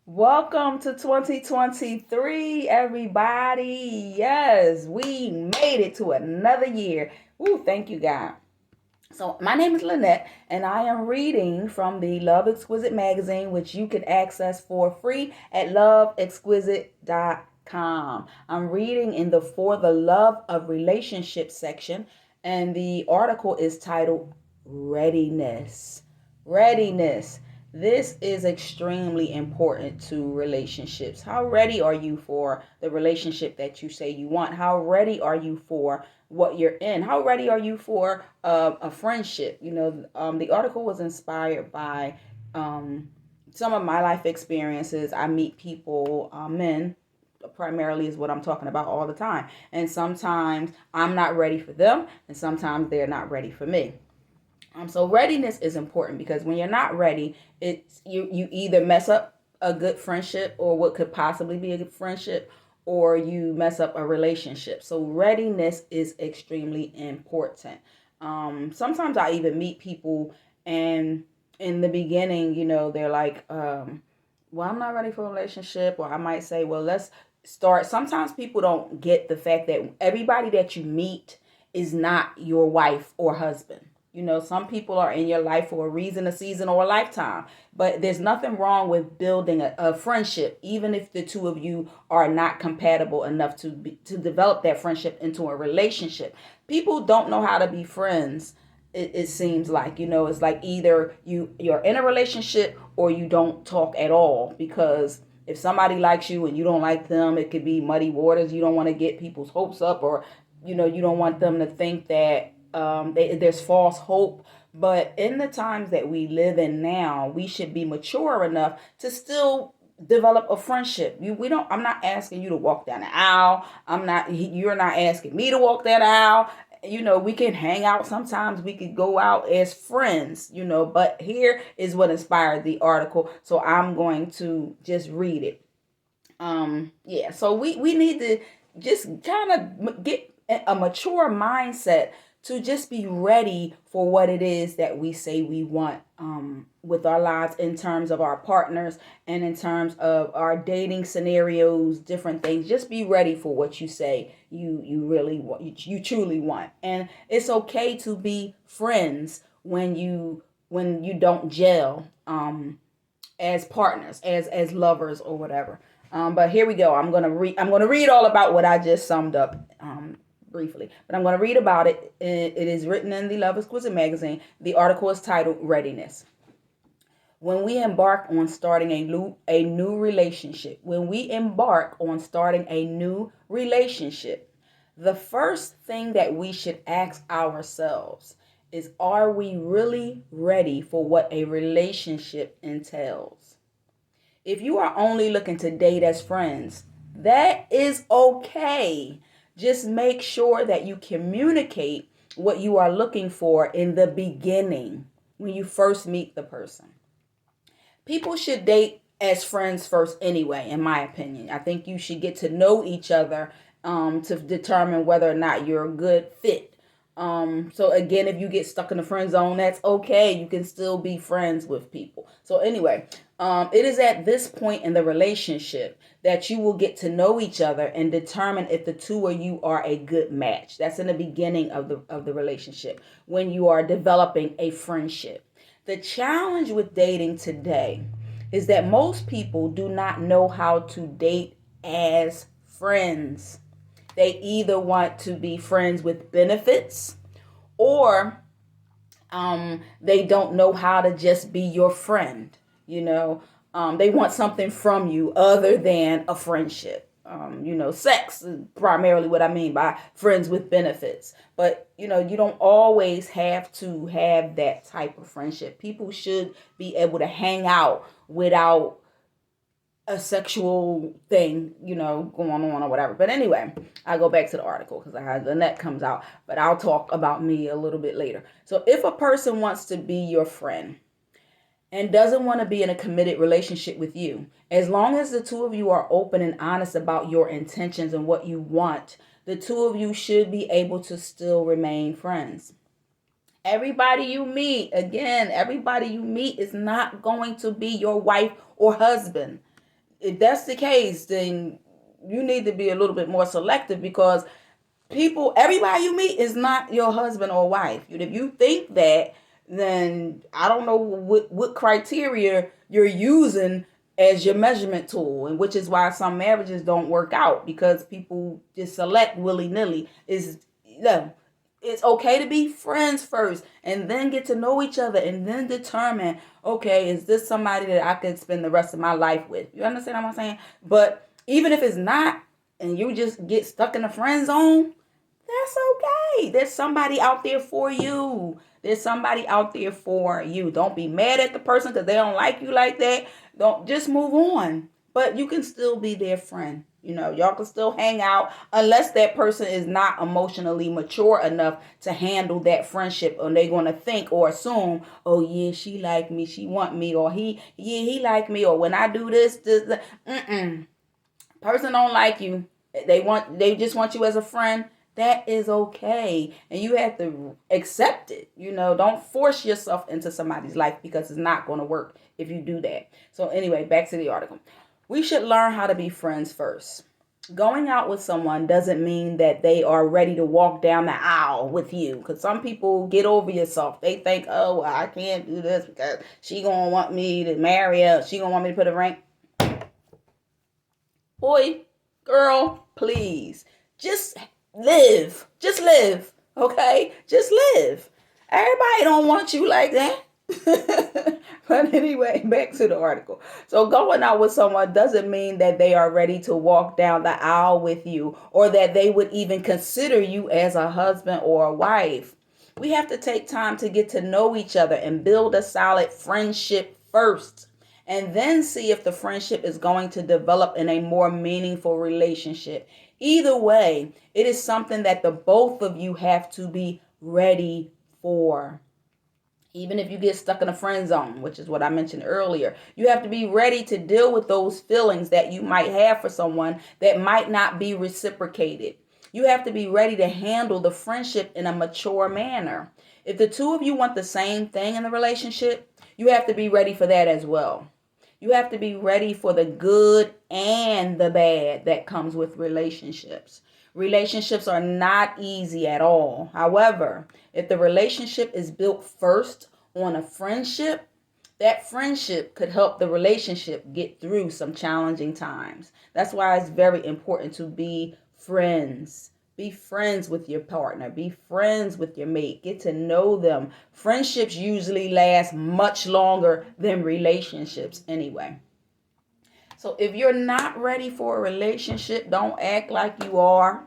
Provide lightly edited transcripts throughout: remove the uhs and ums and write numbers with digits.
Welcome to 2023, everybody. Yes, we made it to another year. Woo, thank you, God. So, my name is Lynette, and I am reading from the Love Exquisite Magazine, which you can access for free at loveexquisite.com. I'm reading in the For the Love of Relationships section, and the article is titled Readiness. Readiness. This is extremely important to relationships. How ready are you for the relationship that you say you want? How ready are you for what you're in? How ready are you for a friendship? The article was inspired by some of my life experiences. I meet people, men primarily is what I'm talking about all the time. And sometimes I'm not ready for them, and sometimes they're not ready for me. So readiness is important because when you're not ready, it's you either mess up a good friendship or what could possibly be a good friendship, or you mess up a relationship. So readiness is extremely important. Sometimes I even meet people, and in the beginning, they're like, "Well, I'm not ready for a relationship," or I might say, "Well, let's start." Sometimes people don't get the fact that everybody that you meet is not your wife or husband. Some people are in your life for a reason, a season, or a lifetime. But there's nothing wrong with building a friendship, even if the two of you are not compatible enough to develop that friendship into a relationship. People don't know how to be friends. It seems like it's like either you're in a relationship or you don't talk at all, because if somebody likes you and you don't like them, it could be muddy waters. You don't want to get people's hopes up, or you don't want them to think that there's false hope. But in the times that we live in now, we should be mature enough to still develop a friendship. We don't. I'm not asking you to walk down the aisle. You're not asking me to walk that aisle. We can hang out sometimes. We could go out as friends. But here is what inspired the article. So I'm going to just read it. Yeah. So we need to just kind of get a mature mindset to just be ready for what it is that we say we want, with our lives, in terms of our partners and in terms of our dating scenarios, different things. Just be ready for what you say you really want, you truly want. And it's okay to be friends when you don't gel, as partners, as lovers or whatever. But here we go. I'm gonna read all about what I just summed up, briefly, but I'm gonna read about it. It is written in the Love Exquisite magazine. The article is titled Readiness. When we embark on starting a new relationship, the first thing that we should ask ourselves is, are we really ready for what a relationship entails? If you are only looking to date as friends, that is okay. Just make sure that you communicate what you are looking for in the beginning when you first meet the person. People should date as friends first anyway, in my opinion. I think you should get to know each other, to determine whether or not you're a good fit. So again, if you get stuck in the friend zone, that's okay. You can still be friends with people. So anyway, it is at this point in the relationship that you will get to know each other and determine if the two of you are a good match. That's in the beginning of the relationship, when you are developing a friendship. The challenge with dating today is that most people do not know how to date as friends. They either want to be friends with benefits, or they don't know how to just be your friend. They want something from you other than a friendship. Sex is primarily what I mean by friends with benefits. But, you don't always have to have that type of friendship. People should be able to hang out without a sexual thing, going on or whatever. But anyway, I go back to the article because I had Lynette comes out, but I'll talk about me a little bit later. So if a person wants to be your friend and doesn't want to be in a committed relationship with you, as long as the two of you are open and honest about your intentions and what you want, the two of you should be able to still remain friends. Everybody you meet is not going to be your wife or husband. if that's the case, then you need to be a little bit more selective, because everybody you meet is not your husband or wife. If you think that, then I don't know what criteria you're using as your measurement tool, and which is why some marriages don't work out, because people just select willy-nilly. It's okay to be friends first and then get to know each other and then determine, okay, is this somebody that I could spend the rest of my life with? You understand what I'm saying? But even if it's not, and you just get stuck in the friend zone, that's okay. There's somebody out there for you. There's somebody out there for you. Don't be mad at the person because they don't like you like that. Don't, just move on. But you can still be their friend. Y'all can still hang out, unless that person is not emotionally mature enough to handle that friendship, and they're going to think or assume, oh yeah, she like me, she want me, or he like me, or when I do this. Person don't like you. They just want you as a friend. That is okay, and you have to accept it. Don't force yourself into somebody's life, because it's not going to work if you do that. So anyway, back to the article. We should learn how to be friends first. Going out with someone doesn't mean that they are ready to walk down the aisle with you, because some people get over yourself. They think, oh, well, I can't do this because she gonna want me to marry her, she gonna want me to put a ring. Boy, girl, please, just live. Just live, okay? Just live. Everybody don't want you like that. But anyway, back to the article. So going out with someone doesn't mean that they are ready to walk down the aisle with you, or that they would even consider you as a husband or a wife. We have to take time to get to know each other and build a solid friendship first, and then see if the friendship is going to develop in a more meaningful relationship. Either way, it is something that the both of you have to be ready for. Even if you get stuck in a friend zone, which is what I mentioned earlier, you have to be ready to deal with those feelings that you might have for someone that might not be reciprocated. You have to be ready to handle the friendship in a mature manner. If the two of you want the same thing in the relationship, you have to be ready for that as well. You have to be ready for the good and the bad that comes with relationships. Relationships are not easy at all. However, if the relationship is built first on a friendship, that friendship could help the relationship get through some challenging times. That's why it's very important to be friends. Be friends with your partner. Be friends with your mate. Get to know them. Friendships usually last much longer than relationships anyway. So if you're not ready for a relationship, don't act like you are.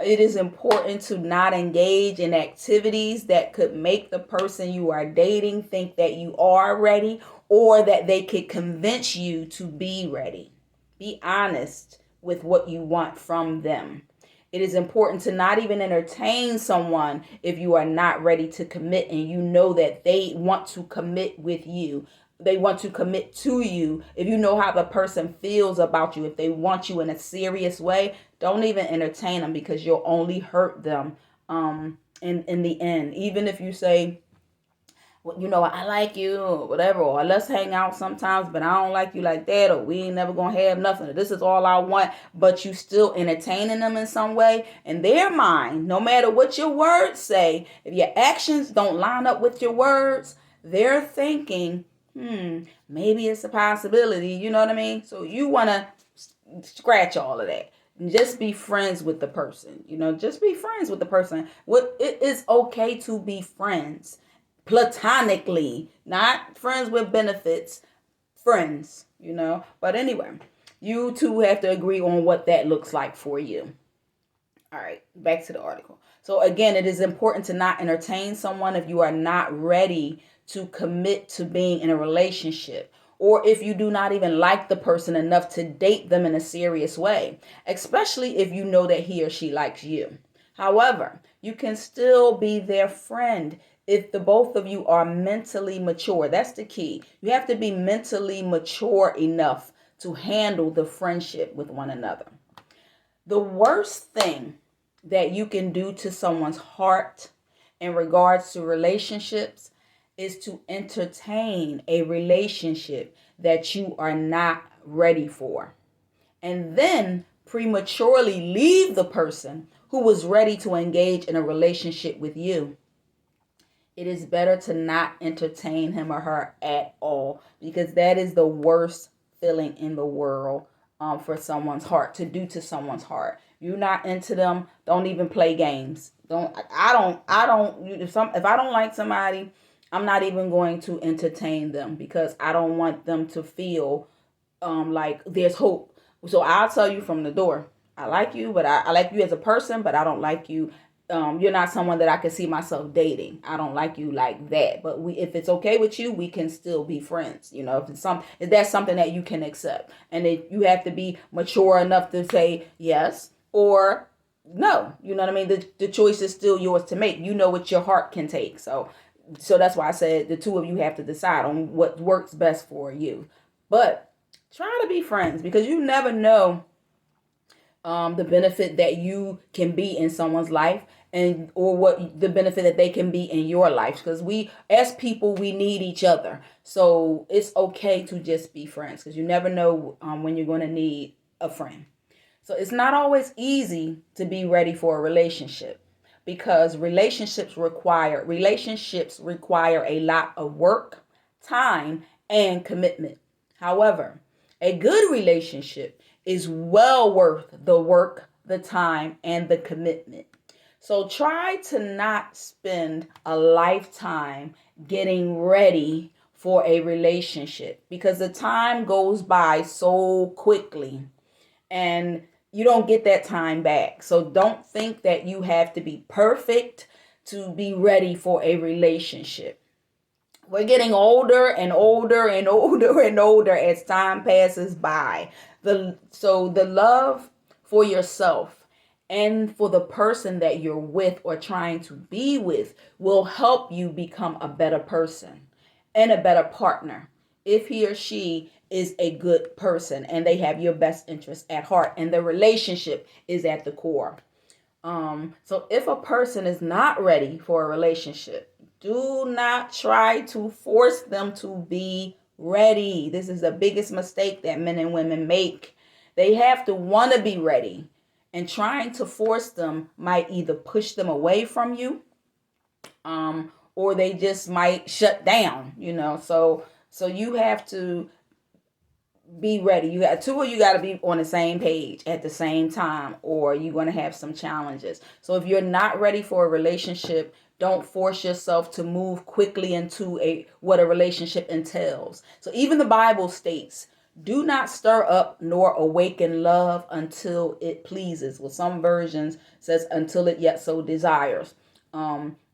It is important to not engage in activities that could make the person you are dating think that you are ready, or that they could convince you to be ready. Be honest with what you want from them. It is important to not even entertain someone if you are not ready to commit and you know that they want to commit with you. They want to commit to you. If you know how the person feels about you, if they want you in a serious way, don't even entertain them, because you'll only hurt them in the end. Even if you say, well, I like you, or whatever, or let's hang out sometimes, but I don't like you like that, or we ain't never gonna have nothing, or this is all I want, but you still entertaining them in some way. In their mind, no matter what your words say, if your actions don't line up with your words, they're thinking, maybe it's a possibility, you know what I mean? So you want to scratch all of that. Just be friends with the person, just be friends with the person. It is okay to be friends platonically, not friends with benefits, friends, But anyway, you two have to agree on what that looks like for you. All right, back to the article. So again, it is important to not entertain someone if you are not ready to commit to being in a relationship, or if you do not even like the person enough to date them in a serious way, especially if you know that he or she likes you. However, you can still be their friend if the both of you are mentally mature. That's the key. You have to be mentally mature enough to handle the friendship with one another. The worst thing that you can do to someone's heart in regards to relationships is to entertain a relationship that you are not ready for, and then prematurely leave the person who was ready to engage in a relationship with you. It is better to not entertain him or her at all, because that is the worst feeling in the world, for someone's heart, to do to someone's heart. You're not into them, don't even play games. I don't if I don't like somebody, I'm not even going to entertain them, because I don't want them to feel like there's hope. So I'll tell you from the door, I like you, but I like you as a person, but I don't like you. You're not someone that I can see myself dating. I don't like you like that. But if it's okay with you, we can still be friends. If that's something that you can accept, and you have to be mature enough to say yes or no. You know what I mean? The choice is still yours to make. You know what your heart can take. So that's why I said the two of you have to decide on what works best for you. But try to be friends, because you never know the benefit that you can be in someone's life, and or what the benefit that they can be in your life, because we as people, we need each other. So it's okay to just be friends, because you never know when you're going to need a friend. So it's not always easy to be ready for a relationship, because relationships require a lot of work, time, and commitment. However, a good relationship is well worth the work, the time, and the commitment. So try to not spend a lifetime getting ready for a relationship, because the time goes by so quickly, and you don't get that time back. So don't think that you have to be perfect to be ready for a relationship. We're getting older and older and older and older as time passes by. The love for yourself and for the person that you're with or trying to be with will help you become a better person and a better partner, if he or she is a good person and they have your best interest at heart and the relationship is at the core. So if a person is not ready for a relationship, do not try to force them to be ready. This is the biggest mistake that men and women make. They have to want to be ready, and trying to force them might either push them away from you, or they just might shut down. So you have to be ready. You got two of you got to be on the same page at the same time, or you're going to have some challenges. So if you're not ready for a relationship, don't force yourself to move quickly into what a relationship entails. So even the Bible states, do not stir up nor awaken love until it pleases. Well, some versions says until it yet so desires.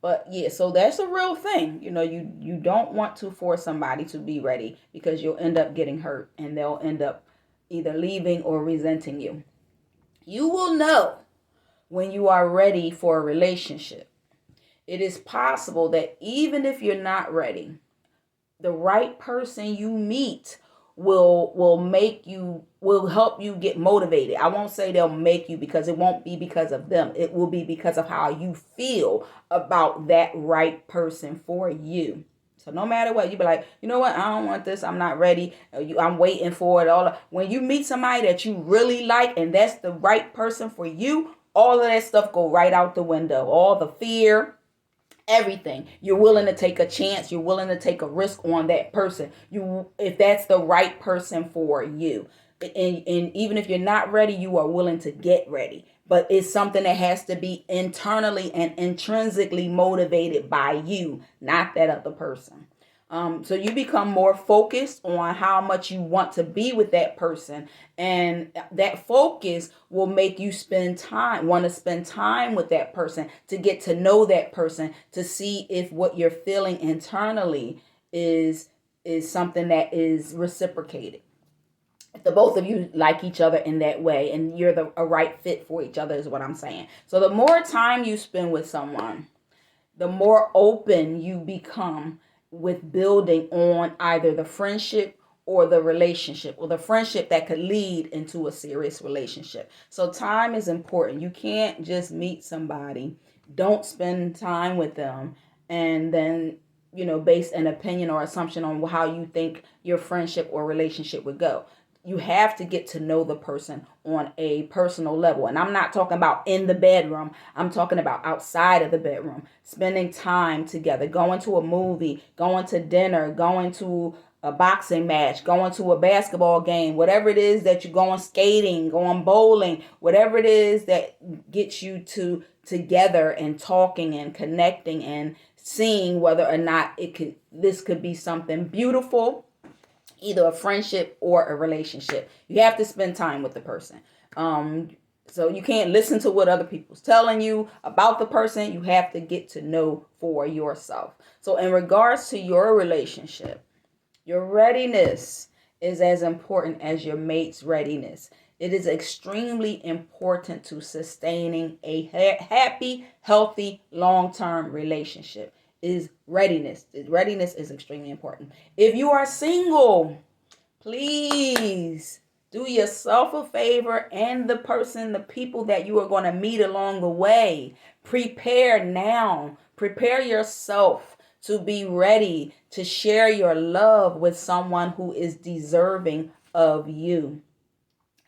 But yeah, so that's a real thing. You don't want to force somebody to be ready, because you'll end up getting hurt and they'll end up either leaving or resenting you. You will know when you are ready for a relationship. It is possible that even if you're not ready, the right person you meet will help you get motivated. I won't say they'll make you, because it won't be because of them. It will be because of how you feel about that right person for you. So no matter what, you be like, you know what? I don't want this. I'm not ready. I'm waiting for it. When you meet somebody that you really like and that's the right person for you, all of that stuff go right out the window. All the fear, everything. You're willing to take a chance. You're willing to take a risk on that person. If that's the right person for you. And even if you're not ready, you are willing to get ready. But it's something that has to be internally and intrinsically motivated by you, not that other person. So you become more focused on how much you want to be with that person. And that focus will make you want to spend time with that person, to get to know that person, to see if what you're feeling internally is something that is reciprocated. If the both of you like each other in that way and you're a right fit for each other, is what I'm saying. So the more time you spend with someone, the more open you become with building on either the friendship or the relationship, or the friendship that could lead into a serious relationship. So time is important. You can't just meet somebody, don't spend time with them, and then base an opinion or assumption on how you think your friendship or relationship would go. you have to get to know the person on a personal level. And I'm not talking about in the bedroom. I'm talking about outside of the bedroom, spending time together, going to a movie, going to dinner, going to a boxing match, going to a basketball game, whatever it is that you're going skating, going bowling, whatever it is that gets you to together and talking and connecting and seeing whether or not this could be something beautiful, either a friendship or a relationship. You have to spend time with the person. So you can't listen to what other people's telling you about the person. You have to get to know for yourself. So in regards to your relationship, your readiness is as important as your mate's readiness. It is extremely important to sustaining a happy, healthy, long-term relationship. Is readiness. Readiness is extremely important. If you are single, please do yourself a favor and the people that you are going to meet along the way. Prepare now. Prepare yourself to be ready to share your love with someone who is deserving of you.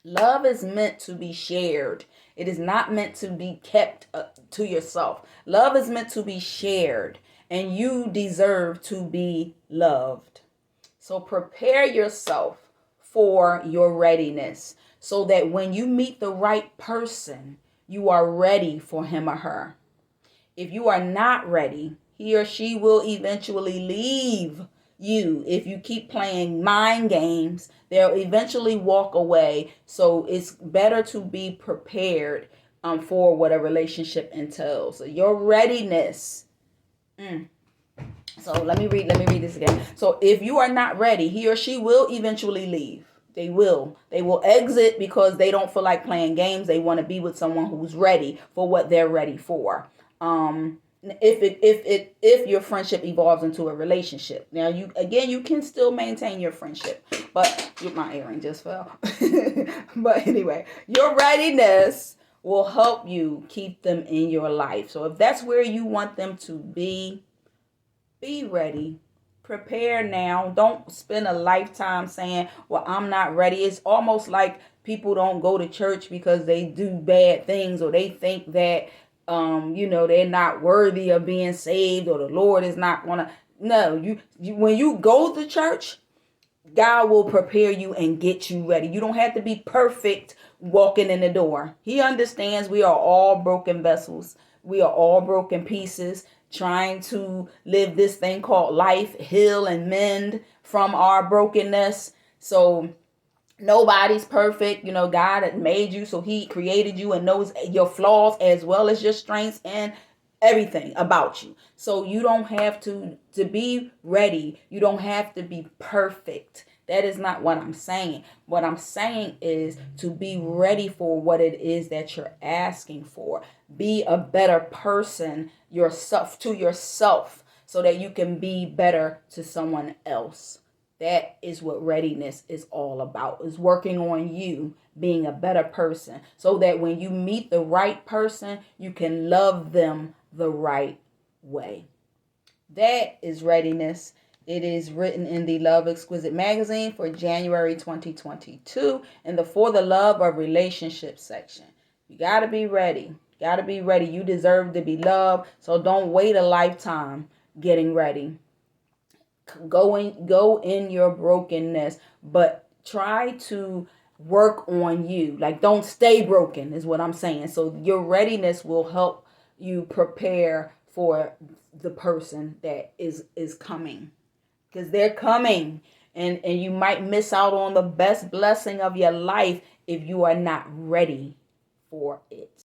Love is meant to be shared. It is not meant to be kept to yourself. Love is meant to be shared, and you deserve to be loved. So prepare yourself for your readiness so that when you meet the right person, you are ready for him or her. If you are not ready, he or she will eventually leave you. If you keep playing mind games, they'll eventually walk away. So it's better to be prepared for what a relationship entails. So your readiness. So let me read this again. So if you are not ready, he or she will eventually leave. They will exit because they don't feel like playing games. They want to be with someone who's ready for what they're ready for. If your friendship evolves into a relationship, now you can still maintain your friendship, but my earring just fell. But anyway, your readiness will help you keep them in your life. So if that's where you want them to be ready. Prepare now. Don't spend a lifetime saying, well, I'm not ready. It's almost like people don't go to church because they do bad things, or they think that they're not worthy of being saved, or the Lord is not gonna. No, you when you go to church, God will prepare you and get you ready. You don't have to be perfect walking in the door. He understands we are all broken vessels. We are all broken pieces trying to live this thing called life, heal and mend from our brokenness. So nobody's perfect. God had made you, so he created you and knows your flaws as well as your strengths and everything about you. So you don't have to be ready. You don't have to be perfect. That is not what I'm saying. What I'm saying is to be ready for what it is that you're asking for. Be a better person to yourself so that you can be better to someone else. That is what readiness is all about, is working on you being a better person so that when you meet the right person, you can love them the right way. That is readiness. It is written in the Love Exquisite Magazine for January 2022 in the For the Love of Relationships section. You got to be ready. Got to be ready. You deserve to be loved. So don't wait a lifetime getting ready. Go in your brokenness, but try to work on you. Like, don't stay broken is what I'm saying. So your readiness will help you prepare for the person that is coming, because they're coming, and you might miss out on the best blessing of your life if you are not ready for it.